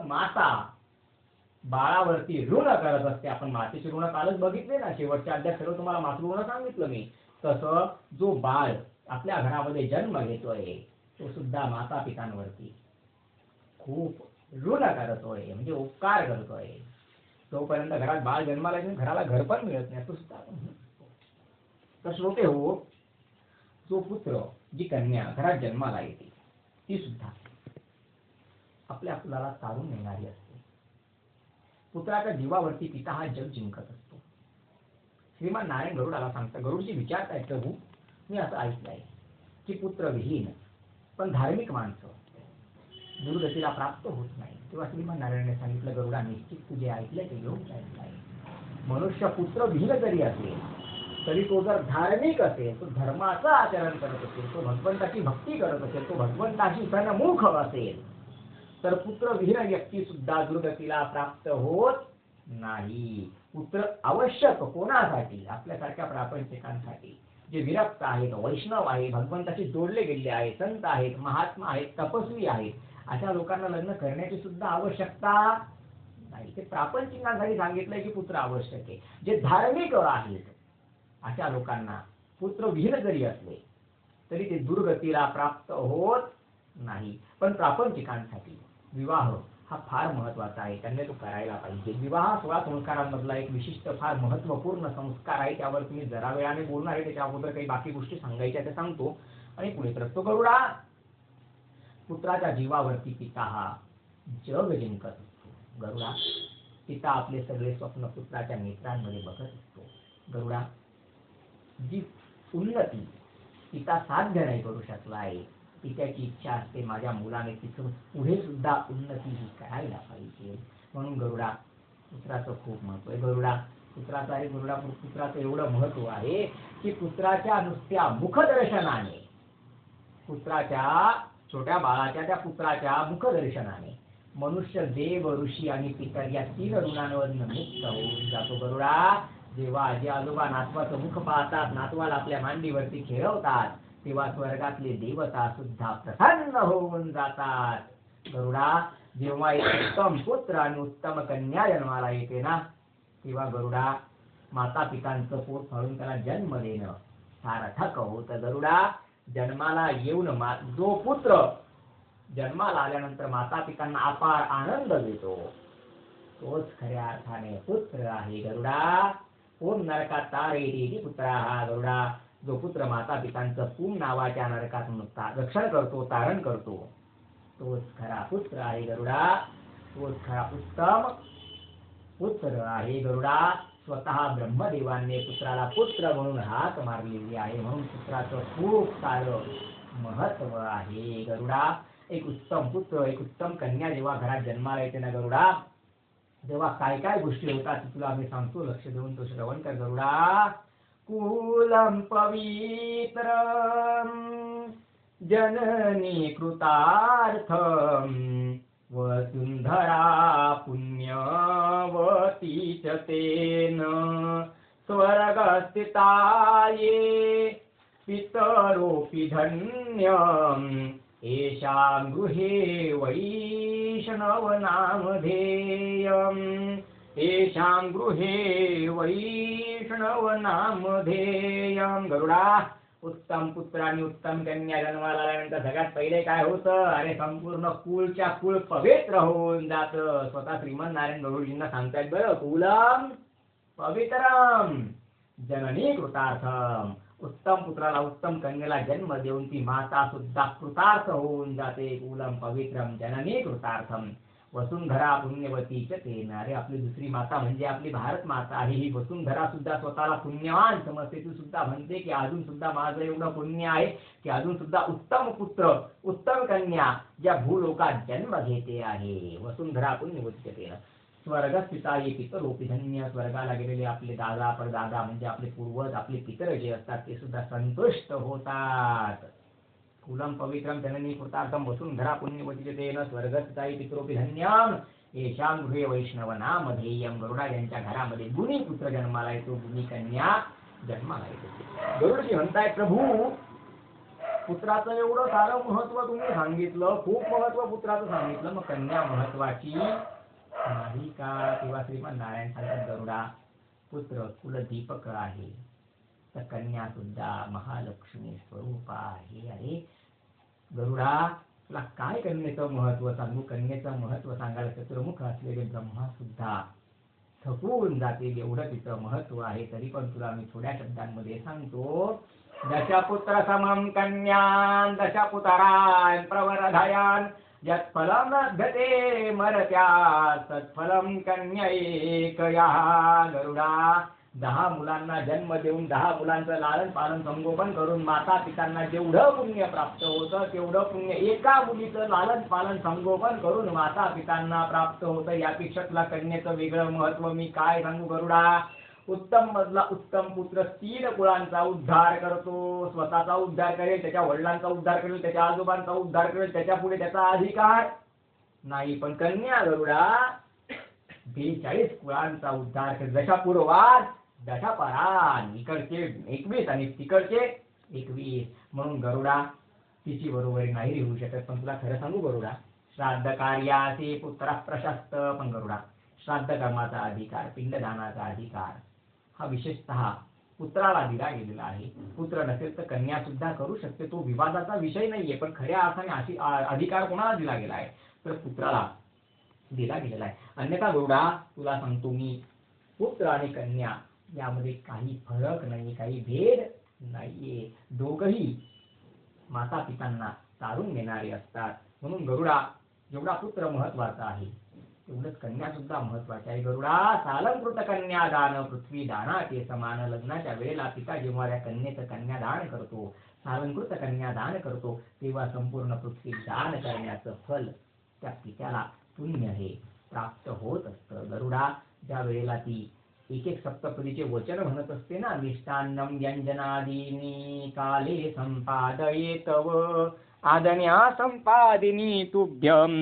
माता बाळावरती ऋण करत असते. आपण मातेचे ऋण कालच बघितले ना, शेवटच्या अध्यायात सर्व तुम्हाला मातृऋण सांगितलं मी. तसं जो बाळ आपल्या घरामध्ये जन्म घेतोय तो सुद्धा माता पितांवरती खूप ऋण करतोय, म्हणजे उपकार करतोय. तोपर्यंत घरात बाळ जन्माला येऊन घराला घर पण मिळत नाही, तो सुद्धा. तर श्रोते हो, जो पुत्र, जी कन्या घरात जन्माला येते ती सुद्धा आपल्या फुलाला तारून येणारी असते. पुत्राच्या जीवावरती पिता हा जग जिंकत असतो. श्रीमान नारायण गरुडाला सांगतात, गरुडजी विचारतायत, प्रभू मी असं ऐकलंय की पुत्र विहीन पण धार्मिक माणसं दुर्गतीला प्राप्त होत नाही. तेव्हा श्रीमान नारायणने सांगितलं, गरुडा निश्चित तुझे ऐकलंय ते योग्य ऐकलंय. मनुष्य पुत्र विहीन जरी असेल तरी तो जर धार्मिक असेल, तो धर्माचं आचरण करत असेल, तो भगवंताची भक्ती करत असेल, तो भगवंताशी सन्मुख असेल तर पुत्र विहीन व्यक्ती सुद्धा दुर्गतीला प्राप्त होत नाही. पुत्र आवश्यक कोणासाठी? आपल्यासारख्या प्रापंचिकांसाठी, जे विरक्त आहेत, वैष्णव आहेत, भगवंताशी जोडले गेलेले आहेत, संत आहेत, महात्मा आहेत, तपस्वी आहेत, अशा लोकांना लग्न करण्याची सुद्धा आवश्यकता नाही. ते प्रापंचिकांसाठी सांगितलंय की पुत्र आवश्यक आहे. जे धार्मिक आहेत अशा लोकांना पुत्र विहीन जरी असले तरी ते दुर्गतीला प्राप्त होत नाही. पण प्रापंचिकांसाठी विवाह हा फार महत्वाचा आहे, त्यांनी तो करायला पाहिजे. विवाह 16 संस्कारांमधला एक विशिष्ट फार महत्वपूर्ण संस्कार आहे. त्यावर तुम्ही जरा वेळाने बोलणार आहे, त्याच्या अगोदर काही बाकी गोष्टी सांगायच्या ते सांगतो आणि पुढे तरतो. गरुडा, पुत्राच्या जीवावरती पिता हा जग जिंकत असतो. गरुडा, पिता आपले सगळे स्वप्न पुत्राच्या नेत्रांमध्ये बघत असतो. गरुडा, जी उन्नती पिता साध्य नाही करू शकला आहे, पित्याची इच्छा असते माझ्या मुलाने तिथून पुढे सुद्धा उन्नती ही करायला पाहिजे. म्हणून गरुडा, पुत्राचं खूप महत्व आहे. गरुडा, पुत्राचं आहे, गरुडा पुत्राचं एवढं महत्व आहे की पुत्राच्या नुसत्या मुखदर्शनाने, पुत्राच्या, छोट्या बाळाच्या त्या पुत्राच्या मुखदर्शनाने मनुष्य, देव, ऋषी आणि पितर या 3 ऋणांवरून मुक्त होऊन जातो. गरुडा, जेव्हा आजी आजोबा नातवाचं मुख पाहतात, नातवाला आपल्या मांडीवरती खेळवतात, तेव्हा स्वर्गातले देवता सुद्धा प्रसन्न होऊन जातात. गरुडा, जेव्हा एक उत्तम पुत्र आणि उत्तम कन्या जन्माला येते ना, तेव्हा गरुडा, माता पितांचं पोट फाडून त्याला जन्म देणं सार्थक होतं. गरुडा, जन्माला येऊन जो पुत्र जन्माला आल्यानंतर माता पितांना अपार आनंद देतो तोच खऱ्या अर्थाने पुत्र आहे. गरुडा, ओम नरकात तारयति पुत्रः. गरुडा, जो पुत्र माता पितांचं पूम नावाच्या नरकातून रक्षण करतो, तारण करतो, तोच खरा पुत्र आहे. गरुडा, तोच खरा उत्तम पुत्र आहे. गरुडा, स्वतः ब्रह्मदेवांनी पुत्राला पुत्र म्हणून हाक मारलेली आहे, म्हणून पुत्राचं खूप सारं महत्व आहे. गरुडा, एक उत्तम पुत्र, एक उत्तम कन्या जेव्हा घरात जन्माला येते ना गरुडा, तेव्हा काय काय गोष्टी होतात तुला मी सांगतो, लक्ष देऊन तो श्रवण कर. गरुडा, कुलम पवित्रम जननी कृतार्थम वसुंधरा पुण्यवती च तेन स्वर्गस्थिताये पितरोऽपि धन्यम् येषां गृहे वैष्णवनामधेयम् येषां गृहे वैष्णवनामधेयम्. गरुडा, उत्तम पुत्र आणि उत्तम कन्या जन्माला आल्यानंतर सगळ्यात पहिले काय होतं? अरे संपूर्ण कुळच्या कुळ पवित्र होऊन जातं. स्वतः श्रीमन नारायण गरुडजींना सांगतायत बरं, कुलम पवित्रम जननी कृतार्थम. उत्तम पुत्राला, उत्तम कन्येला जन्म देऊन ती माता सुद्धा कृतार्थ होऊन जाते. कुलम पवित्रम जननी कृतार्थम वसुंधरा पुण्यवती च तेन. अरे आपली दुसरी माता म्हणजे आपली भारत माता आहे. ही वसुंधरा सुद्धा स्वतःला पुण्यवान समजते. ती सुद्धा म्हणते की अजून सुद्धा माझं एवढं पुण्य आहे की अजून सुद्धा उत्तम पुत्र, उत्तम कन्या ज्या भूलोकात जन्म घेते आहे. वसुंधरा पुण्यवती च तेन स्वर्गस्थिताये पितरोऽपि धन्य. स्वर्गाला गेलेले आपले दादा परदादा म्हणजे आपले पूर्वज, आपले पितर जे असतात ते सुद्धा संतुष्ट होतात. कुलम पवित्रम जननी कृतार्थम वसुंधरा पुण्यवती च तेन स्वर्गस्थिताये पितरोऽपि धन्यम येषां गृहे वैष्णवनामधेयम्. गरुडा, यांच्या घरामध्ये गुणी पुत्र जन्माला येतो, गुणी कन्या जन्माला येते. गरुडजी म्हणताय, प्रभू पुत्राचं एवढं सारं महत्व तुम्ही सांगितलं, खूप महत्व पुत्राचं सांगितलं, मग कन्या महत्वाची नाही का? तेव्हा श्रीमन नारायण सांगतात गरुडा, पुत्र कुलदीपक आहे, तर कन्या सुद्धा महालक्ष्मी स्वरूप आहे. अरे गरुडा, तुला काय कन्येचं महत्व सांगू? कन्येचं महत्व सांगायला चतुर्मुख असलेले ब्रह्मा सुद्धा थकून जातील एवढं तिचं महत्व आहे. तरी पण तुला मी थोड्या शब्दांमध्ये सांगतो. दशपुत्र समम कन्यान दशपुतरान प्रवरधयान यत्फलम लभ्यते मरत्या तत्फलम कन्यैकया. गरुडा, 10 मुलांना जन्म देऊन 10 मुलांचं लालन पालन संगोपन करून माता पितांना जेवढं पुण्य प्राप्त होतं तेवढं पुण्य एका मुलीचं लालन पालन संगोपन करून माता पितांना प्राप्त होतं. यापेक्षा तुला कन्येचं वेगळं महत्व मी काय सांगू गरुडा? उत्तम मधला उत्तम पुत्र 3 कुळांचा उद्धार करतो. स्वतःचा उद्धार करेल, त्याच्या वडिलांचा उद्धार करेल, त्याच्या आजोबांचा उद्धार करेल, त्याच्या पुढे त्याचा अधिकार नाही. पण कन्या गरुडा 42 कुळांचा उद्धार करेल. जशा पूर्वात दशा परान, इकडचे 21 आणि तिकडचे 21. म्हणून गरुडा तिची बरोबरी नाही होऊ शकत. पण तुला खरं सांगू गरुडा, श्राद्ध कार्याचे पुत्र प्रशस्त. पण गरुडा, श्राद्ध कर्माचा अधिकार, पिंडदानाचा अधिकार हा विशेषतः पुत्राला दिला गेलेला आहे. पुत्र नसेल तर कन्या सुद्धा करू शकते, तो विवादाचा विषय नाहीये. पण खऱ्या अर्थाने अधिकार कोणाला दिला गेला आहे? तर पुत्राला दिला गेलेला आहे. अन्यथा गरुडा, तुला सांगतो मी, पुत्र आणि कन्या यामध्ये काही फरक नाही, काही भेद नाहीये. दोघही माता पितांना तारून घेणारे असतात. म्हणून गरुडा, जेवढा पुत्र महत्वाचा आहे तेवढंच कन्या सुद्धा महत्वाची आहे. गरुडा, सालंकृत कन्यादान पृथ्वी दानाचे समान. लग्नाच्या वेळेला पिता जेव्हा त्या कन्येचं कन्यादान करतो, सालंकृत कन्यादान करतो, तेव्हा संपूर्ण पृथ्वी दान करण्याचं फल त्या पित्याला पुण्य हे प्राप्त होत असतं. गरुडा, ज्या वेळेला ती एक सप्तपदीचे वचन म्हणत असते ना, मिष्टान्नम व्यंजनादीनी काले संपादयेतव आदन्या संपादिनी तुभ्यम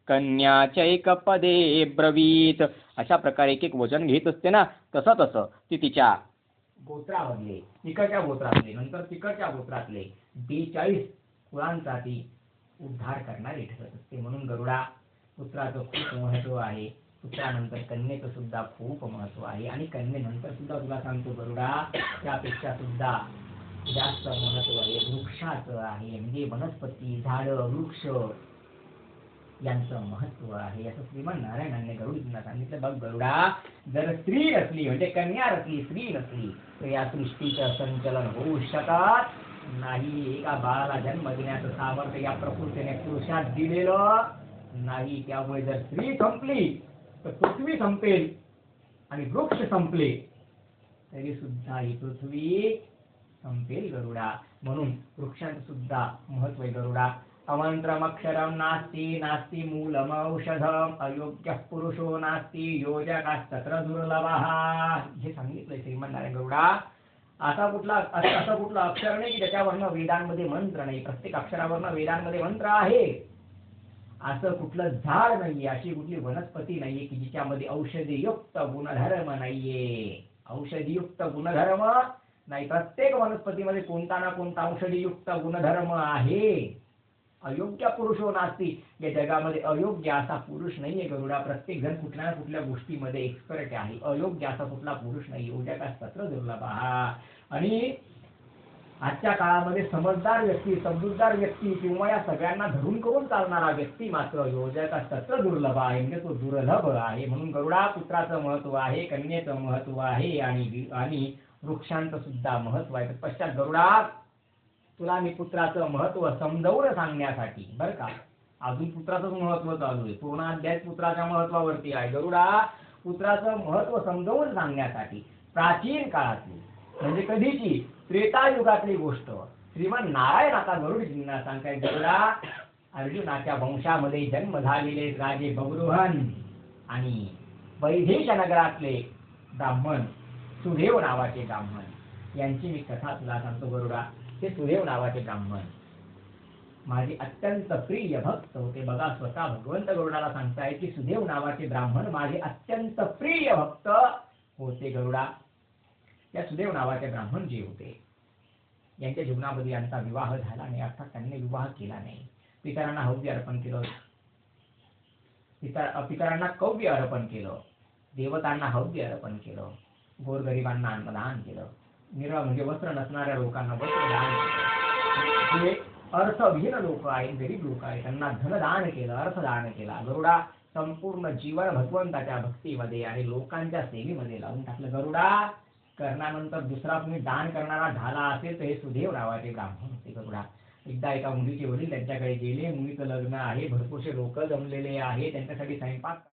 कन्याचैकपदे ब्रवीत. अशा प्रकारे एक वचन घेत असते ना, तसं ती तिच्या गोत्रामधले, तिकडच्या गोत्रातले, नंतर तिकडच्या गोत्रातले 42 कुळांचा ती उद्धार करणारी ठरत असते. म्हणून गरुडा, पुत्राचं खूप महत्व आहे. पुत्रानंतर कन्येचं सुद्धा खूप महत्व आहे. आणि कन्येनंतर सुद्धा तुला सांगतो गरुडा, त्यापेक्षा सुद्धा जास्त महत्व आहे वृक्षाचं आहे. म्हणजे वनस्पती, झाडं, वृक्ष यांचं महत्व आहे. असं श्रीमन नारायणांनी गरुडजींना सांगितलं. बघ गरुडा, जर स्त्री नसली, म्हणजे कन्या नसली, स्त्री नसली, तर या सृष्टीचं संचलन होऊ शकत नाही. एका बाळाला जन्म देण्याचं सामर्थ्य या प्रकृतीने पुरुषात दिलेलं नाही. त्यामुळे जर स्त्री संपली तर पृथ्वी संपेल, आणि वृक्ष संपले तरी सुद्धा ही पृथ्वी संपेल गरुडा. म्हणून वृक्षांचं सुद्धा महत्व आहे गरुडा. अमंत्रमक्षरम नास्ति नास्ति मूलम औषधम अयोग्य पुरुषो नास्ति योजकास्तत्र दुर्लभः. हे सांगितलंय श्रीमंतनारायण गरुडा. असं कुठलं अक्षर नाही की त्याच्यावरनं वेदांमध्ये मंत्र नाही. प्रत्येक अक्षरावरनं वेदांमध्ये मंत्र आहे. असं कुठलं झाड नाहीये, अशी कुठली वनस्पती नाहीये की जिच्यामध्ये औषधीयुक्त गुणधर्म नाहीये. औषधीयुक्त गुणधर्म नाही. प्रत्येक वनस्पतीमध्ये कोणता ना कोणता औषधीयुक्त गुणधर्म आहे. अयोग्य पुरुषो नास्ति, या जगामध्ये अयोग्य असा पुरुष नाहीये गरुडा. प्रत्येक जण कुठल्या ना कुठल्या गोष्टीमध्ये एक्सपर्ट आहे. अयोग्य असा कुठला पुरुष नाही. योजकास्तत्र दुर्लभ. आणि आजच्या काळामध्ये समजदार व्यक्ती, समजूतदार व्यक्ती किंवा या सगळ्यांना धरून करून चालणारा व्यक्ती मात्र योजकास्तत्र दुर्लभ आहे. म्हणजे तो दुर्लभ आहे. म्हणून गरुडा, पुत्राचं महत्व आहे, कन्येचं महत्व आहे, आणि वृक्षांचं सुद्धा महत्व आहे. पश्चात गरुडा, तुला मी पुत्राचं महत्व समजावून सांगण्यासाठी, बरं का, अजून पुत्राचं महत्व चालू आहे. पूर्ण अध्याय पुत्राच्या महत्वावरती आहे. गरुडा, पुत्राचं महत्व समजावून सांगण्यासाठी प्राचीन काळातली, म्हणजे कधीची, त्रेतायुगातली गोष्ट श्रीमन नारायण आता गरुडजींना सांगताय. गरुडा, अर्जुनाच्या वंशामध्ये जन्म झालेले राजे बगरुहन आणि वैदेश नगरातले ब्राह्मण, सुदेव नावाचे ब्राह्मण, यांची मी कथा तुला सांगतो गरुडा. ते सुदेव नावाचे ब्राह्मण माझे अत्यंत प्रिय भक्त होते. बघा, स्वतः भगवंत गरुडाला सांगताय की सुदेव नावाचे ब्राह्मण माझे अत्यंत प्रिय भक्त होते गरुडा. त्या सुदेव नावाचे ब्राह्मण जे होते यांच्या जीवनामध्ये यांचा विवाह झाला नाही, अर्थात त्यांनी विवाह केला नाही. पितरांना हव्य अर्पण केलं, पितरांना कव्य अर्पण केलं, देवतांना हव्य अर्पण केलं, गोरगरिबांना अन्नदान केलं, म्हणजे वस्त्र नसणाऱ्या लोकांना वस्त्रदान केलं, जे अर्थविहीन लोक आहेत, गरीब लोक आहेत, त्यांना धनदान केलं, अर्थदान केला. गरुडा संपूर्ण जीवन भगवंताच्या भक्तीमध्ये आणि लोकांच्या सेवेमध्ये लावून टाकलं. गरुडा कर्णानंतर दुसरा तुम्ही दान करणारा झाला असेल तर हे सुदेव नावाचे ब्राह्मण होते. गरुडा एकदा एका मुलीचे वडील त्यांच्याकडे गेले, मुलीचं लग्न आहे, भरपूरसे लोक जमलेले आहे, त्यांच्यासाठी स्वयंपाक